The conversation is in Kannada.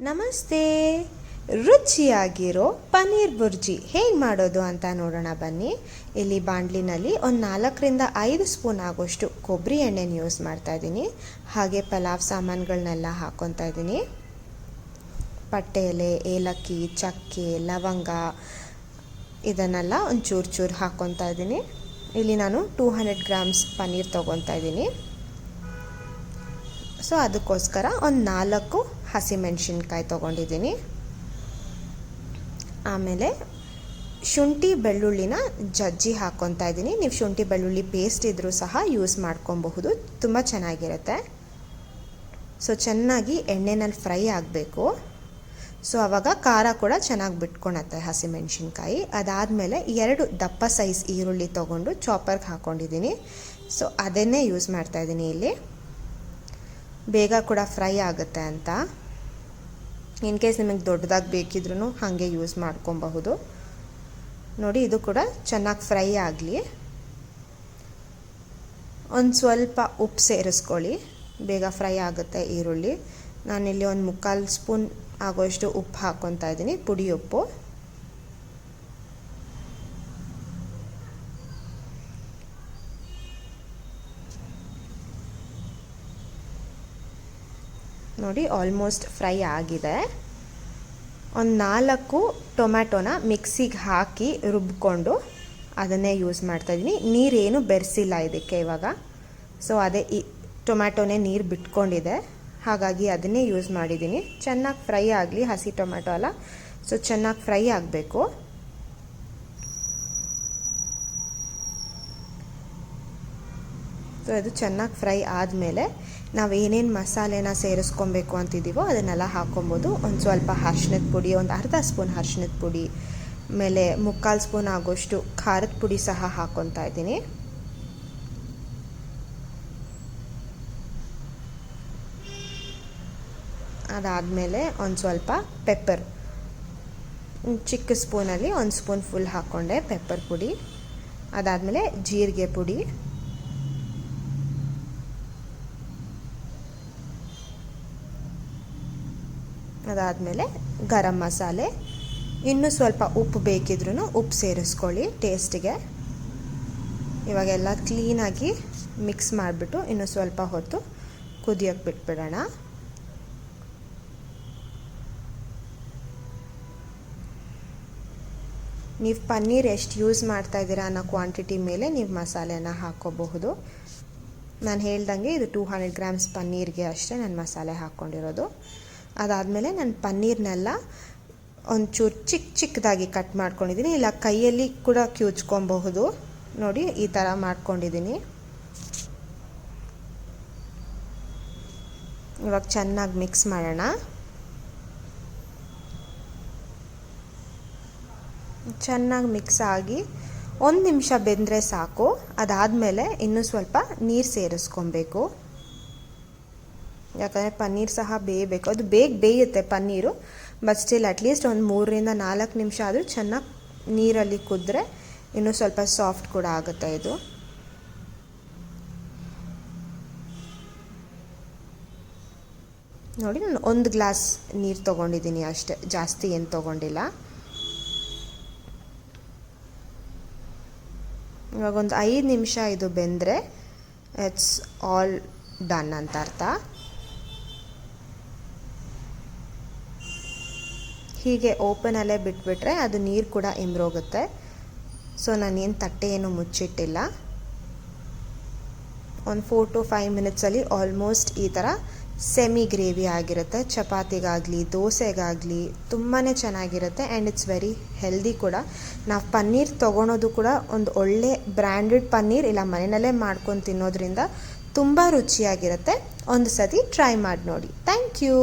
ನಮಸ್ತೆ. ರುಚಿಯಾಗಿರೋ ಪನ್ನೀರ್ ಬುರ್ಜಿ ಹೇಗೆ ಮಾಡೋದು ಅಂತ ನೋಡೋಣ ಬನ್ನಿ. ಇಲ್ಲಿ ಬಾಣಲಿನಲ್ಲಿ ಒಂದು 4-5 ಸ್ಪೂನ್ ಆಗೋಷ್ಟು ಕೊಬ್ಬರಿ ಎಣ್ಣೆನ ಯೂಸ್ ಮಾಡ್ತಾ ಇದ್ದೀನಿ. ಹಾಗೆ ಪಲಾವ್ ಸಾಮಾನುಗಳನ್ನೆಲ್ಲ ಹಾಕ್ಕೊತಾ ಇದ್ದೀನಿ. ಪಟ್ಟೆ ಎಲೆ, ಏಲಕ್ಕಿ, ಚಕ್ಕೆ, ಲವಂಗ ಇದನ್ನೆಲ್ಲ ಒಂದು ಚೂರು ಹಾಕ್ಕೊತಾ ಇದ್ದೀನಿ. ಇಲ್ಲಿ ನಾನು 200 ಗ್ರಾಮ್ಸ್ ಪನ್ನೀರ್ ತೊಗೊತಾ ಇದ್ದೀನಿ. ಸೊ ಅದಕ್ಕೋಸ್ಕರ ಒಂದು 4 ಹಸಿಮೆಣಸಿನ್ಕಾಯಿ ತೊಗೊಂಡಿದ್ದೀನಿ. ಆಮೇಲೆ ಶುಂಠಿ ಬೆಳ್ಳುಳ್ಳಿನ ಜಜ್ಜಿ ಹಾಕ್ಕೊತಾ ಇದ್ದೀನಿ. ನೀವು ಶುಂಠಿ ಬೆಳ್ಳುಳ್ಳಿ ಪೇಸ್ಟ್ ಇದ್ದರೂ ಸಹ ಯೂಸ್ ಮಾಡ್ಕೊಬಹುದು, ತುಂಬ ಚೆನ್ನಾಗಿರುತ್ತೆ. ಸೊ ಚೆನ್ನಾಗಿ ಎಣ್ಣೆನಲ್ಲಿ ಫ್ರೈ ಆಗಬೇಕು. ಸೊ ಆವಾಗ ಖಾರ ಕೂಡ ಚೆನ್ನಾಗಿ ಬಿಟ್ಕೊಳತ್ತೆ ಹಸಿಮೆಣಸಿನ್ಕಾಯಿ. ಅದಾದಮೇಲೆ 2 ದಪ್ಪ ಸೈಜ್ ಈರುಳ್ಳಿ ತೊಗೊಂಡು ಚಾಪರ್ಗೆ ಹಾಕ್ಕೊಂಡಿದ್ದೀನಿ. ಸೊ ಅದನ್ನೇ ಯೂಸ್ ಮಾಡ್ತಾಯಿದ್ದೀನಿ ಇಲ್ಲಿ, ಬೇಗ ಕೂಡ ಫ್ರೈ ಆಗುತ್ತೆ ಅಂತ. ಇನ್ ಕೇಸ್ ನಿಮಗೆ ದೊಡ್ಡದಾಗಿ ಬೇಕಿದ್ರೂ ಹಾಗೆ ಯೂಸ್ ಮಾಡ್ಕೊಬಹುದು. ನೋಡಿ, ಇದು ಕೂಡ ಚೆನ್ನಾಗಿ ಫ್ರೈ ಆಗಲಿ. ಒಂದು ಸ್ವಲ್ಪ ಉಪ್ಪು ಸೇರಿಸ್ಕೊಳ್ಳಿ, ಬೇಗ ಫ್ರೈ ಆಗುತ್ತೆ ಈರುಳ್ಳಿ. ನಾನಿಲ್ಲಿ ಒಂದು 3/4 ಸ್ಪೂನ್ ಆಗೋಷ್ಟು ಉಪ್ಪು ಹಾಕ್ಕೊತಾ ಇದ್ದೀನಿ, ಪುಡಿ ಉಪ್ಪು. ನೋಡಿ, ಆಲ್ಮೋಸ್ಟ್ ಫ್ರೈ ಆಗಿದೆ. ಒಂದು 4 ಟೊಮ್ಯಾಟೊನ ಮಿಕ್ಸಿಗೆ ಹಾಕಿ ರುಬ್ಕೊಂಡು ಅದನ್ನೇ ಯೂಸ್ ಮಾಡ್ತಾಯಿದ್ದೀನಿ. ನೀರೇನು ಬೆರೆಸಿಲ್ಲ ಇದಕ್ಕೆ ಇವಾಗ. ಸೊ ಅದೇ ಈ ಟೊಮ್ಯಾಟೊನೇ ನೀರು ಬಿಟ್ಕೊಂಡಿದೆ, ಹಾಗಾಗಿ ಅದನ್ನೇ ಯೂಸ್ ಮಾಡಿದ್ದೀನಿ. ಚೆನ್ನಾಗಿ ಫ್ರೈ ಆಗಲಿ, ಹಸಿ ಟೊಮ್ಯಾಟೊ ಅಲ್ಲ, ಸೊ ಚೆನ್ನಾಗಿ ಫ್ರೈ ಆಗಬೇಕು. ಸೊ ಇದು ಚೆನ್ನಾಗಿ ಫ್ರೈ ಆದಮೇಲೆ ನಾವು ಏನೇನು ಮಸಾಲೆನ ಸೇರಿಸ್ಕೊಬೇಕು ಅಂತಿದ್ದೀವೋ ಅದನ್ನೆಲ್ಲ ಹಾಕ್ಕೊಬೋದು. ಒಂದು ಸ್ವಲ್ಪ ಅರಿಶಿಣದ ಪುಡಿ, ಒಂದು ಅರ್ಧ ಸ್ಪೂನ್ ಅರಿಶಿಣದ ಪುಡಿ, ಆಮೇಲೆ 3/4 ಸ್ಪೂನ್ ಆಗೋಷ್ಟು ಖಾರದ ಪುಡಿ ಸಹ ಹಾಕ್ಕೊತಾ ಇದ್ದೀನಿ. ಅದಾದಮೇಲೆ ಒಂದು ಸ್ವಲ್ಪ ಪೆಪ್ಪರ್, ಚಿಕ್ಕ ಸ್ಪೂನಲ್ಲಿ 1 ಸ್ಪೂನ್ ಫುಲ್ ಹಾಕ್ಕೊಂಡೆ ಪೆಪ್ಪರ್ ಪುಡಿ. ಅದಾದಮೇಲೆ ಜೀರಿಗೆ ಪುಡಿ, ಅದಾದಮೇಲೆ ಗರಂ ಮಸಾಲೆ. ಇನ್ನೂ ಸ್ವಲ್ಪ ಉಪ್ಪು ಬೇಕಿದ್ರೂ ಉಪ್ಪು ಸೇರಿಸ್ಕೊಳ್ಳಿ ಟೇಸ್ಟಿಗೆ. ಇವಾಗೆಲ್ಲ ಕ್ಲೀನಾಗಿ ಮಿಕ್ಸ್ ಮಾಡಿಬಿಟ್ಟು ಇನ್ನೂ ಸ್ವಲ್ಪ ಹೊತ್ತು ಕುದಿಯೋಕ್ಕೆ ಬಿಟ್ಬಿಡೋಣ. ನೀವು ಪನ್ನೀರ್ ಎಷ್ಟು ಯೂಸ್ ಮಾಡ್ತಾಯಿದ್ದೀರಾ ಅನ್ನೋ ಕ್ವಾಂಟಿಟಿ ಮೇಲೆ ನೀವು ಮಸಾಲೆನ ಹಾಕ್ಕೋಬಹುದು. ನಾನು ಹೇಳ್ದಂಗೆ ಇದು 200 ಗ್ರಾಮ್ಸ್ ಪನ್ನೀರ್ಗೆ ಅಷ್ಟೇ ನಾನು ಮಸಾಲೆ ಹಾಕ್ಕೊಂಡಿರೋದು. ಅದಾದಮೇಲೆ ನಾನು ಪನ್ನೀರ್ನೆಲ್ಲ ಒಂಚೂರು ಚಿಕ್ಕದಾಗಿ ಕಟ್ ಮಾಡ್ಕೊಂಡಿದ್ದೀನಿ, ಇಲ್ಲ ಕೈಯಲ್ಲಿ ಕೂಡ ಕ್ಯೂಚ್ಕೊಬಹುದು. ನೋಡಿ, ಈ ಥರ ಮಾಡ್ಕೊಂಡಿದ್ದೀನಿ. ಇವಾಗ ಚೆನ್ನಾಗಿ ಮಿಕ್ಸ್ ಮಾಡೋಣ. ಚೆನ್ನಾಗಿ ಮಿಕ್ಸ್ ಆಗಿ 1 ನಿಮಿಷ ಬೆಂದರೆ ಸಾಕು. ಅದಾದಮೇಲೆ ಇನ್ನೂ ಸ್ವಲ್ಪ ನೀರು ಸೇರಿಸ್ಕೊಬೇಕು, ಯಾಕಂದರೆ ಪನ್ನೀರ್ ಸಹ ಬೇಯಬೇಕು. ಅದು ಬೇಗ ಬೇಯುತ್ತೆ ಪನ್ನೀರು, ಬಟ್ ಸ್ಟಿಲ್ ಅಟ್ಲೀಸ್ಟ್ ಒಂದು 3-4 ನಿಮಿಷ ಆದರೂ ಚೆನ್ನಾಗಿ ನೀರಲ್ಲಿ ಕುದ್ರೆ ಇನ್ನೂ ಸ್ವಲ್ಪ ಸಾಫ್ಟ್ ಕೂಡ ಆಗುತ್ತೆ ಇದು. ನೋಡಿ, ನಾನು 1 ಗ್ಲಾಸ್ ನೀರು ತೊಗೊಂಡಿದ್ದೀನಿ ಅಷ್ಟೇ, ಜಾಸ್ತಿ ಏನು ತೊಗೊಂಡಿಲ್ಲ. ಇವಾಗ ಒಂದು 5 ನಿಮಿಷ ಇದು ಬೆಂದರೆ ಇಟ್ಸ್ ಆಲ್ ಡನ್ ಅಂತ ಅರ್ಥ. ಹೀಗೆ ಓಪನಲ್ಲೇ ಬಿಟ್ಬಿಟ್ರೆ ಅದು ನೀರು ಕೂಡ ಇಂಬ್ರೋಗುತ್ತೆ. ಸೊ ನಾನೇನು ತಟ್ಟೆ ಏನು ಮುಚ್ಚಿಟ್ಟಿಲ್ಲ. ಒಂದು 4-5 ಮಿನಿಟ್ಸಲ್ಲಿ ಆಲ್ಮೋಸ್ಟ್ ಈ ಥರ ಸೆಮಿ ಗ್ರೇವಿ ಆಗಿರುತ್ತೆ. ಚಪಾತಿಗಾಗಲಿ ದೋಸೆಗಾಗಲಿ ತುಂಬಾ ಚೆನ್ನಾಗಿರುತ್ತೆ. ಆ್ಯಂಡ್ ಇಟ್ಸ್ ವೆರಿ ಹೆಲ್ದಿ ಕೂಡ. ನಾವು ಪನ್ನೀರ್ ತೊಗೊಳೋದು ಕೂಡ ಒಂದು ಒಳ್ಳೆ ಬ್ರ್ಯಾಂಡೆಡ್ ಪನ್ನೀರ್, ಇಲ್ಲ ಮನೆಯಲ್ಲೇ ಮಾಡ್ಕೊಂಡು ತಿನ್ನೋದ್ರಿಂದ ತುಂಬ ರುಚಿಯಾಗಿರುತ್ತೆ. ಒಂದು ಸತಿ ಟ್ರೈ ಮಾಡಿ ನೋಡಿ. Thank you.